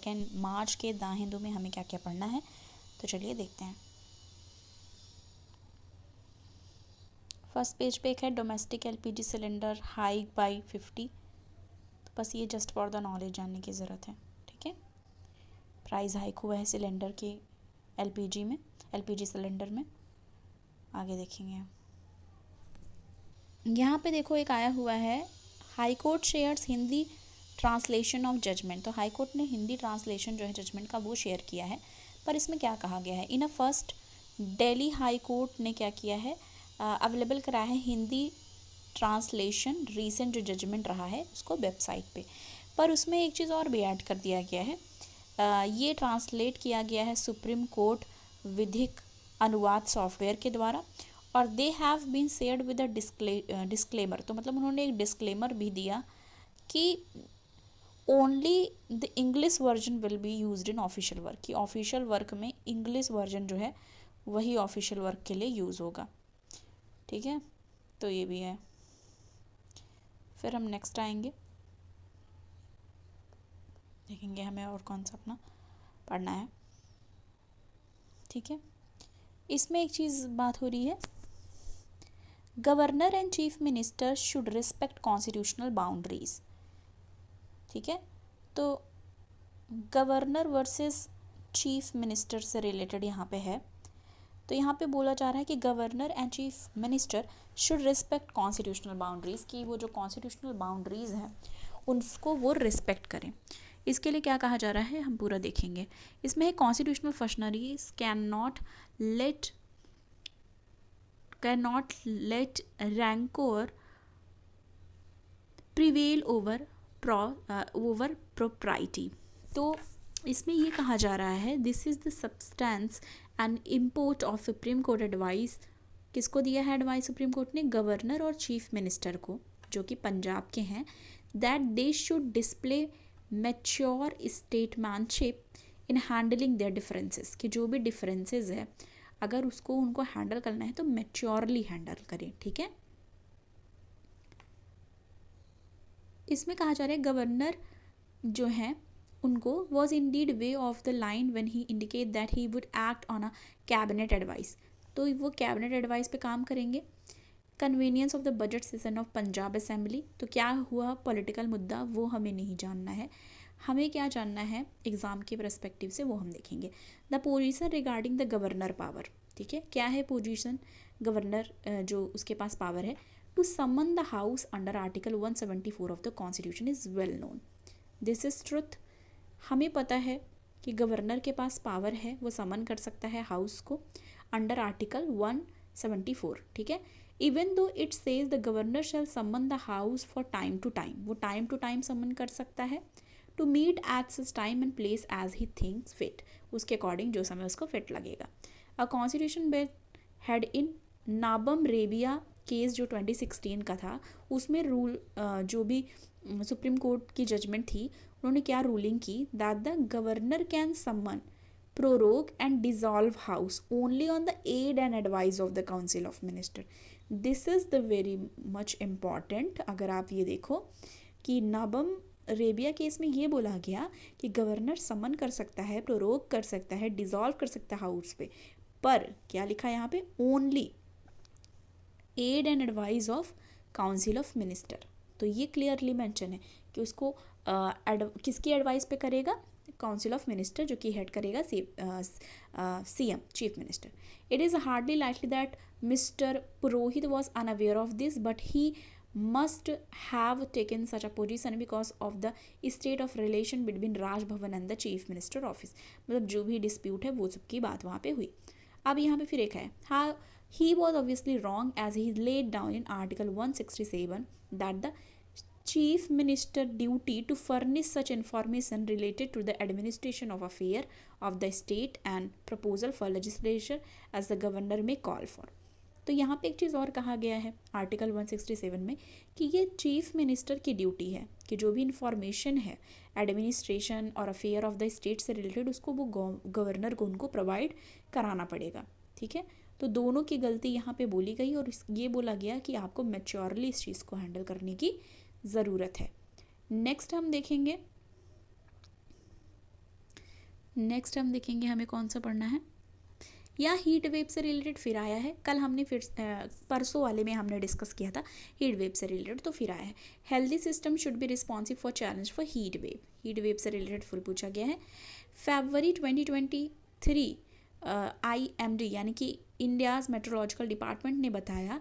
2 मार्च के द हिंदू में हमें क्या क्या पढ़ना है, तो चलिए देखते हैं। फर्स्ट पेज पे एक है domestic LPG cylinder hike by 50। तो बस ये जस्ट फॉर द नॉलेज जानने की ज़रूरत है, ठीक है। प्राइस हाइक हुआ है सिलेंडर के एलपीजी सिलेंडर में। आगे देखेंगे, यहाँ पे देखो एक आया हुआ है high court shares Hindi translation of judgement. तो हाई कोर्ट ने हिंदी ट्रांसलेशन जो है जजमेंट का वो शेयर किया है, पर इसमें क्या कहा गया है, in a first Delhi high court ने क्या किया है, अवेलेबल कराया है हिंदी ट्रांसलेशन रीसेंट जो जजमेंट रहा है उसको वेबसाइट पे। पर उसमें एक चीज़ और भी ऐड कर दिया गया है, ये ट्रांसलेट किया गया है सुप्रीम कोर्ट विधिक अनुवाद सॉफ्टवेयर के द्वारा, और they have been shared with a disclaimer. तो मतलब उन्होंने एक डिस्क्लेमर भी दिया कि only the English version will be used in official work, कि ऑफिशियल वर्क में इंग्लिश वर्जन जो है वही ऑफिशियल वर्क के लिए यूज़ होगा, ठीक है। तो ये भी है। फिर हम नेक्स्ट आएंगे, देखेंगे हमें और कौन सा अपना पढ़ना है, ठीक है। इसमें एक चीज़ बात हो रही है, governor and chief minister should respect constitutional boundaries, ठीक है। तो गवर्नर वर्सेस चीफ मिनिस्टर से रिलेटेड यहाँ पे है। तो यहाँ पे बोला जा रहा है कि governor and chief minister should respect constitutional boundaries, की वो जो कॉन्स्टिट्यूशनल बाउंड्रीज़ हैं उनको वो रिस्पेक्ट करें। इसके लिए क्या कहा जा रहा है हम पूरा देखेंगे। इसमें है constitutional functionaries can not let rancour prevail over propriety. तो इसमें ये कहा जा रहा है this is the substance and import of supreme court advice. किसको दिया है एडवाइस सुप्रीम कोर्ट ने, गवर्नर और चीफ मिनिस्टर को, जो कि पंजाब के हैं, that they should display mature statesmanship in handling their differences, कि जो भी डिफरेंसेस है अगर उसको उनको हैंडल करना है तो मैच्योरली हैंडल करें, ठीक है। इसमें कहा जा रहा है गवर्नर जो है उनको was Indeed way of the line when he indicate that he would act on a cabinet advice. तो वो कैबिनेट एडवाइस पे काम करेंगे। Convenience of the budget session of Punjab assembly. तो क्या हुआ पॉलिटिकल मुद्दा वो हमें नहीं जानना है, हमें क्या जानना है एग्ज़ाम के परस्पेक्टिव से वो हम देखेंगे। The position regarding the governor power, ठीक है। क्या है पोजीशन गवर्नर जो उसके पास पावर है, to summon the house under article 174 of the constitution is well known, this is truth. हमें पता है कि गवर्नर के पास पावर है, वो समन कर सकता है हाउस को अंडर आर्टिकल 174, ठीक है। Even though it says the governor shall summon the house for time to time, वो टाइम टू टाइम समन कर सकता है, to meet at such time and place as he thinks fit, उसके according जो समय उसको फिट लगेगा। A constitution bench had in Nabam Rebia case जो 2016 का था, उसमें रूल जो भी सुप्रीम कोर्ट की जजमेंट थी उन्होंने क्या रूलिंग की, that the governor can summon prorogue and dissolve house only on the aid and advice of the council of minister. This is the very much important. अगर आप ये देखो कि नाबम रेबिया केस में ये बोला गया कि गवर्नर समन कर सकता है, प्रोरोग कर सकता है, डिजॉल्व कर सकता है हाउस पे, पर क्या लिखा है यहाँ पे, only aid and advice of council of minister. तो ये क्लियरली मेंशन है कि उसको किसकी एडवाइस पे करेगा, काउंसिल ऑफ मिनिस्टर, जो कि हेड करेगा CM chief minister. It is hardly likely that mister Purohit was unaware of this, but he must have taken such a position because of the state of relation between Raj Bhavan and the chief minister office. मतलब जो भी dispute है वो सबकी बात वहाँ पे हुई। अब यहाँ पे फिर एक है, हाँ he was obviously wrong as he laid down in article 167 that the chief minister duty to furnish such information related to the administration of affair of the state and proposal for legislation as the governor may call for। तो यहाँ पे एक चीज़ और कहा गया है article 167 में कि ये चीफ मिनिस्टर की ड्यूटी है कि जो भी इंफॉर्मेशन है एडमिनिस्ट्रेशन और अफेयर ऑफ द स्टेट से रिलेटेड उसको वो गवर्नर को उनको प्रोवाइड कराना पड़ेगा, ठीक है। तो दोनों की गलती यहाँ पे बोली गई और ये बोला गया कि आपको मैच्योरली इस चीज़ को हैंडल करने की ज़रूरत है। नेक्स्ट हम देखेंगे नेक्स्ट हम देखेंगे हमें कौन सा पढ़ना है, या हीट वेव से रिलेटेड फिर आया है, कल हमने फिर परसों वाले में हमने डिस्कस किया था हीट वेव से रिलेटेड, तो फिर आया है। Healthy system should be responsive for challenge for heat wave से रिलेटेड फिर पूछा गया है। फरवरी 2023 IMD यानी कि इंडियाज़ मेट्रोलॉजिकल डिपार्टमेंट ने बताया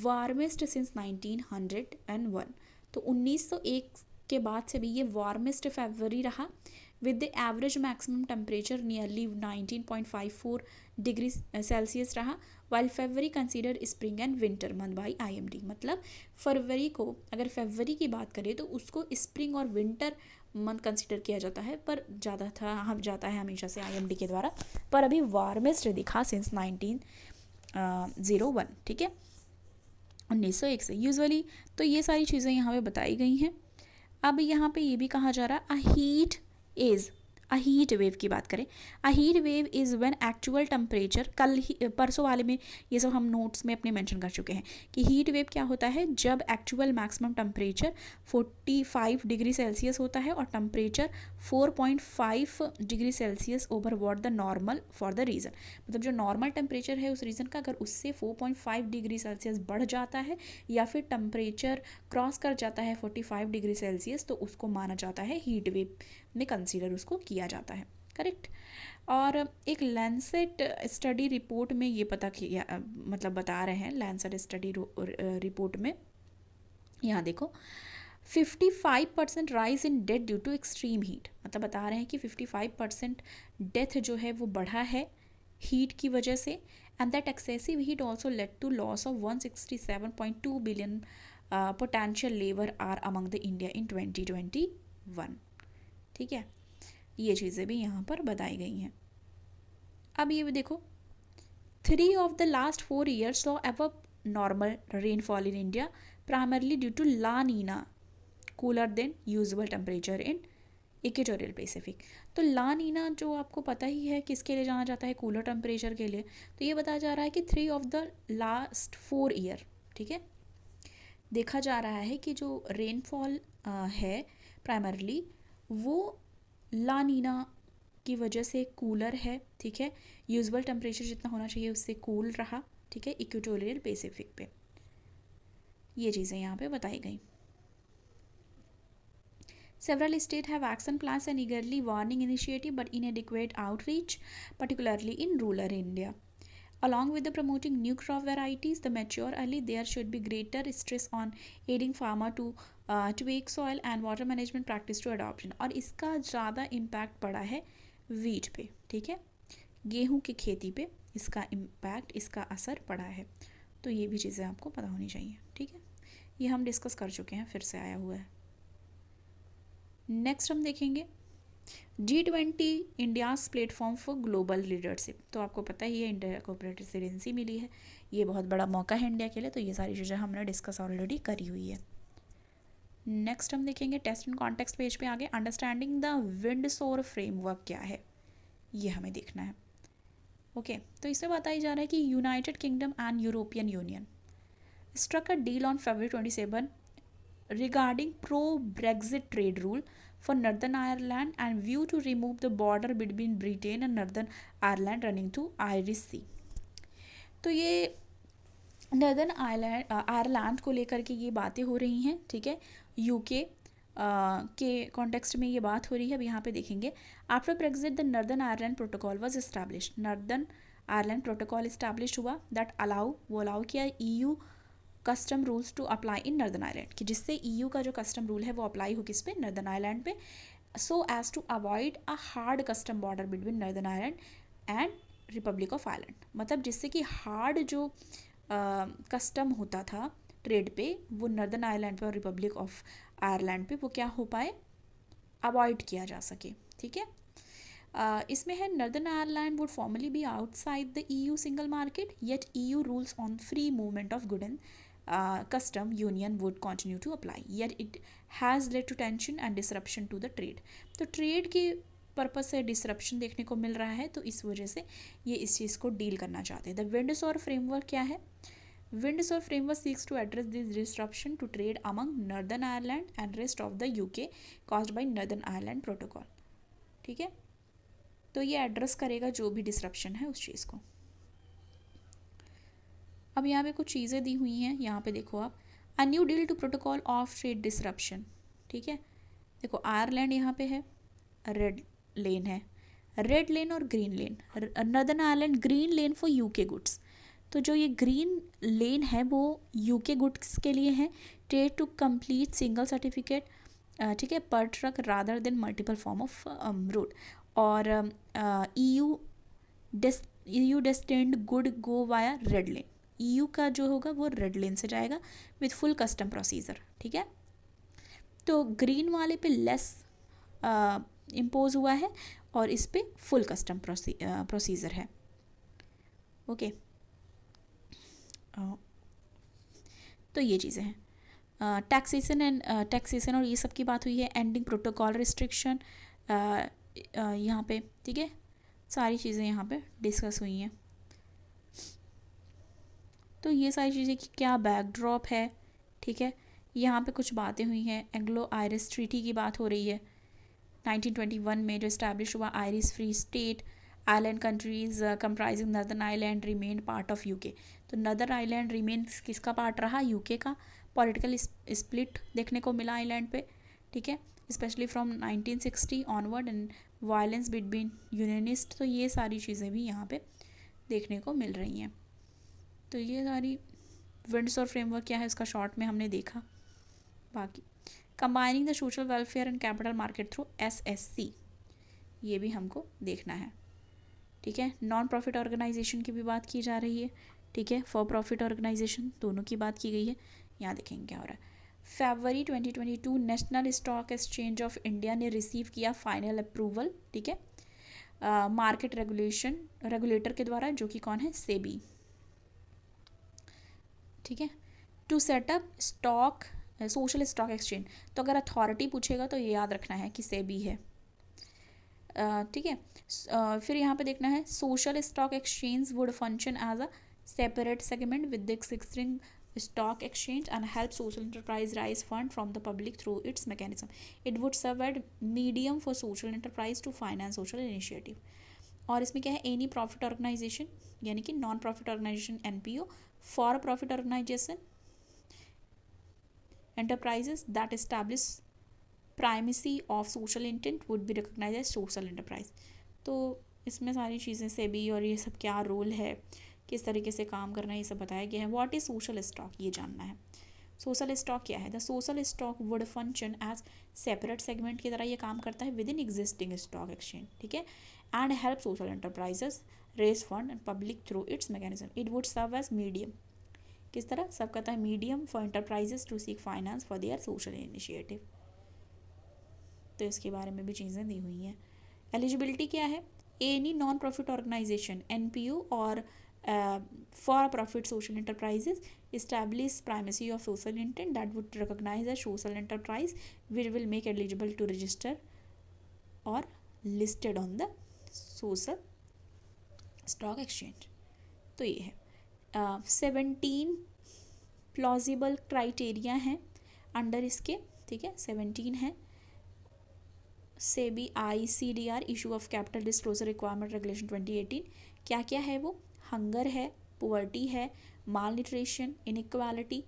वार्मेस्ट सिंस 1901, तो 1901 के बाद से भी ये वार्मेस्ट फरवरी रहा, with the average maximum temperature nearly 19.54 degree Celsius रहा, while February consider spring and winter month by IMD। मतलब फरवरी को अगर फरवरी की बात करें तो उसको स्प्रिंग और विंटर मंथ कंसिडर किया जाता है, पर जाता है हमेशा से IMD के द्वारा, पर अभी वार्मेस्ट दिखा सिंस 1901, ठीक है, 1901 से यूजुअली। तो ये सारी चीज़ें यहाँ पे बताई गई हैं। अब यहाँ पे ये भी कहा जा रहा है अ हीट वेव की बात करें, a heat wave is when actual temperature, परसों वाले में ये सब हम नोट्स में अपने मेंशन कर चुके हैं कि हीट वेव क्या होता है, जब actual maximum temperature 45 degree Celsius होता है और temperature 4.5 degree Celsius over what the normal for the reason. मतलब जो नॉर्मल टेम्परेचर है उस रीज़न का अगर उससे 4.5 डिग्री सेल्सियस बढ़ जाता है या फिर टेम्परेचर क्रॉस कर जाता है 45 डिग्री सेल्सियस, तो उसको माना जाता है हीट वेव में कंसीडर उसको किया जाता है, करेक्ट। और एक लैंसेट स्टडी रिपोर्ट में ये पता किया, मतलब बता रहे हैं लैंसेट स्टडी रिपोर्ट में, यहाँ देखो 55% rise in death due to extreme heat, मतलब बता रहे हैं कि 55% डेथ जो है वो बढ़ा है हीट की वजह से, and that excessive heat also led to loss of 167.2 billion potential labour are among the India in 2021, ठीक है। ये चीज़ें भी यहाँ पर बताई गई हैं। अब ये भी देखो 3 of the last 4 years saw ever normal rainfall in India primarily due to La Nina cooler than usual temperature in equatorial Pacific. तो ला नीना जो आपको पता ही है किसके लिए जाना जाता है, कूलर टेम्परेचर के लिए, तो ये बताया जा रहा है कि 3 ऑफ द लास्ट 4 ईयर, ठीक है, देखा जा रहा है कि जो रेनफॉल है प्राइमरली वो ला नीना की वजह से कूलर है, ठीक है, यूजुअल टेम्परेचर जितना होना चाहिए उससे कूल रहा, ठीक है, इक्वेटोरियल पैसिफिक पे। ये चीज़ें यहाँ पे बताई गई। Several states have action plans and eagerly warning initiative but inadequate outreach, particularly in rural India. Along with the promoting new crop varieties, the mature early, there should be greater stress on aiding farmer to tweak soil and water management practice to adoption। और इसका ज़्यादा impact पड़ा है wheat पे, ठीक है, गेहूं की खेती पे इसका इम्पैक्ट, इसका असर पड़ा है। तो ये भी चीज़ें आपको पता होनी चाहिए, ठीक है, ये हम डिस्कस कर चुके हैं, फिर से आया हुआ है। नेक्स्ट हम देखेंगे G20 India's platform for global leadership. तो आपको पता ही है इंडिया को प्रेसिडेंसी मिली है, ये बहुत बड़ा मौका है इंडिया के लिए, तो ये सारी चीज़ें हमने डिस्कस ऑलरेडी करी हुई है। नेक्स्ट हम देखेंगे टेस्ट एंड कॉन्टेक्स्ट पेज पे आगे अंडरस्टैंडिंग द विंडसोर फ्रेमवर्क क्या है, ये हमें देखना है। ओके, तो इसमें बताया जा रहा है कि United Kingdom and European Union struck a deal on February 27 regarding pro-Brexit trade rule for Northern Ireland and view to remove the border between Britain and Northern Ireland running to Irish Sea। तो ये northern Ireland को लेकर के ये बातें हो रही हैं, ठीक है, यूके के कॉन्टेक्स्ट में ये बात हो रही है। अब यहाँ पे देखेंगे after Brexit the Northern Ireland protocol was establish, Northern Ireland protocol establish हुआ दैट अलाउ किया EU custom rules to apply in Northern Ireland, कि जिससे EU का जो कस्टम रूल है वो अप्लाई हो किस पे, नर्दर्न आयरलैंड पे, so as to avoid a hard custom border between Northern Ireland and Republic of Ireland. मतलब जिससे कि हार्ड जो कस्टम होता था ट्रेड पे वो नर्दर्न आयरलैंड पे और रिपब्लिक ऑफ आयरलैंड पे वो क्या हो पाए, अवॉइड किया जा सके, ठीक है। इसमें है Northern Ireland would formally be outside the EU single market yet EU rules on free movement of good and custom union would continue to apply, yet it has led to tension and disruption to the trade। तो trade के purpose से disruption देखने को मिल रहा है, तो इस वजह से ये इस चीज़ को डील करना चाहते हैं। द विंडसोर फ्रेमवर्क क्या है, Windsor framework seeks to address this disruption to trade among Northern Ireland and rest of the UK caused by Northern Ireland protocol, ठीक है। तो ये एड्रेस करेगा जो भी डिसरप्शन है उस चीज़ को। अब यहाँ पे कुछ चीज़ें दी हुई हैं, यहाँ पे देखो आप, a new deal to protocol of trade disruption. ठीक है, देखो आयरलैंड यहाँ पे है, रेड लेन है, रेड लेन और green lane. Northern Ireland green lane for UK goods. तो जो ये ग्रीन लेन है वो यूके गुड्स के लिए है, trade to complete single certificate, ठीक है, per truck rather than multiple form of route. और EU destined good go via red lane. EU का जो होगा वो रेड लेन से जाएगा विथ फुल कस्टम प्रोसीजर। ठीक है, तो ग्रीन वाले पे लेस इम्पोज हुआ है और इस पे फुल कस्टम प्रोसीजर है। ओके, तो ये चीज़ें हैं। टैक्सेशन और ये सब की बात हुई है। एंडिंग प्रोटोकॉल रिस्ट्रिक्शन यहाँ पे, ठीक है, सारी चीज़ें यहाँ पे डिस्कस हुई हैं। तो ये सारी चीज़ें की क्या बैकड्रॉप है, ठीक है, यहाँ पे कुछ बातें हुई हैं। एंग्लो आयरिश ट्रीटी की बात हो रही है 1921 में, जो इस्टेब्लिश हुआ Irish free state. Island countries comprising northern island remain part of UK. तो नदर आइलैंड रिमेन किसका पार्ट रहा? यूके का। पॉलिटिकल स्प्लिट देखने को मिला आइलैंड पे, ठीक है, specially from 1960 onward, and violence between unionist. तो ये सारी चीज़ें भी यहाँ पे देखने को मिल रही हैं। तो ये सारी विंडसर फ्रेमवर्क क्या है इसका शॉर्ट में हमने देखा। बाकी combining the social welfare and capital market through SSC, ये भी हमको देखना है। ठीक है, नॉन प्रॉफिट ऑर्गेनाइजेशन की भी बात की जा रही है, ठीक है, फॉर प्रॉफिट ऑर्गेनाइजेशन, दोनों की बात की गई है। यहाँ देखेंगे क्या हो रहा है। फरवरी 2022 national stock exchange of India ने रिसीव किया फाइनल अप्रूवल, ठीक है, मार्केट रेगुलेटर के द्वारा, जो कि कौन है? सेबी। ठीक है, to set up stock social stock exchange. तो अगर अथॉरिटी पूछेगा तो ये याद रखना है कि सेबी है। ठीक है, फिर यहाँ पे देखना है social stock exchange would function as a separate segment with the existing stock exchange and help social enterprise raise fund from the public through its mechanism. It would serve as medium for social enterprise to finance social initiative. और इसमें क्या है? Any profit organisation, यानी कि non profit organisation NPO, for profit organisation enterprises that establish primacy of social intent would be recognized as social enterprise. तो इसमें सारी चीज़ें सेबी और ये सब क्या रोल है, किस तरीके से काम करना है, ये सब बताया गया है। व्हाट इज़ सोशल स्टॉक, ये जानना है। सोशल स्टॉक क्या है? The social stock would function as separate segment की तरह ये काम करता है with in existing stock exchange, ठीक है, and help social enterprises raise fund and public through its mechanism. It would serve as medium, किस तरह सब करता है? Medium for enterprises to seek finance for their social initiative. तो इसके बारे में भी चीज़ें दी हुई हैं। एलिजिबिलिटी क्या है? Any non profit organisation NPO और for profit social enterprises establish primacy of social intent that would recognize a social enterprise which will make eligible to register or listed on the social stock exchange. तो ये है 17 plausible criteria हैं under इसके, ठीक है, 17 है। SEBI ICDR issue of capital disclosure requirement regulation 2018, क्या क्या है वो? हंगर है, पुअर्टी है, malnutrition, inequality,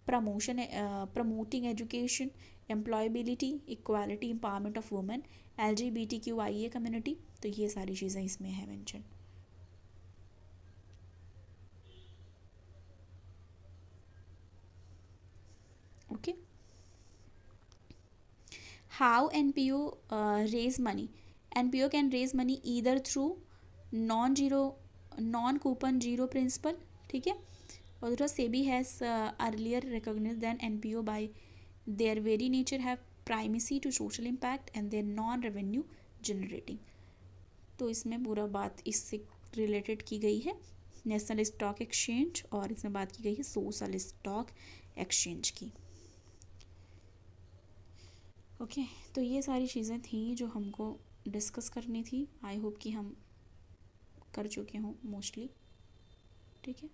promoting education, employability, equality, empowerment of women, LGBTQIA community. तो ये सारी चीज़ें इसमें है mention. Okay, how NPO raise money? NPO can raise money either through non coupon zero principal, ठीक है, और दूसरा SEBI has earlier recognised than NPO by their very nature have primacy to social impact and their non revenue generating. तो इसमें पूरा बात इससे related की गई है नेशनल स्टॉक एक्सचेंज, और इसमें बात की गई है सोशल स्टॉक एक्सचेंज की। ओके, तो ये सारी चीज़ें थी जो हमको डिस्कस करनी थी। आई होप कि हम कर चुके हों मोस्टली, ठीक है।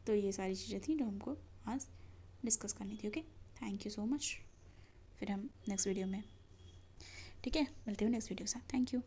तो ये सारी चीज़ें थी जो हमको आज डिस्कस करनी थी। Okay, thank you so much. फिर हम नेक्स्ट वीडियो में ठीक है, मिलते हैं नेक्स्ट वीडियो के साथ। Thank you.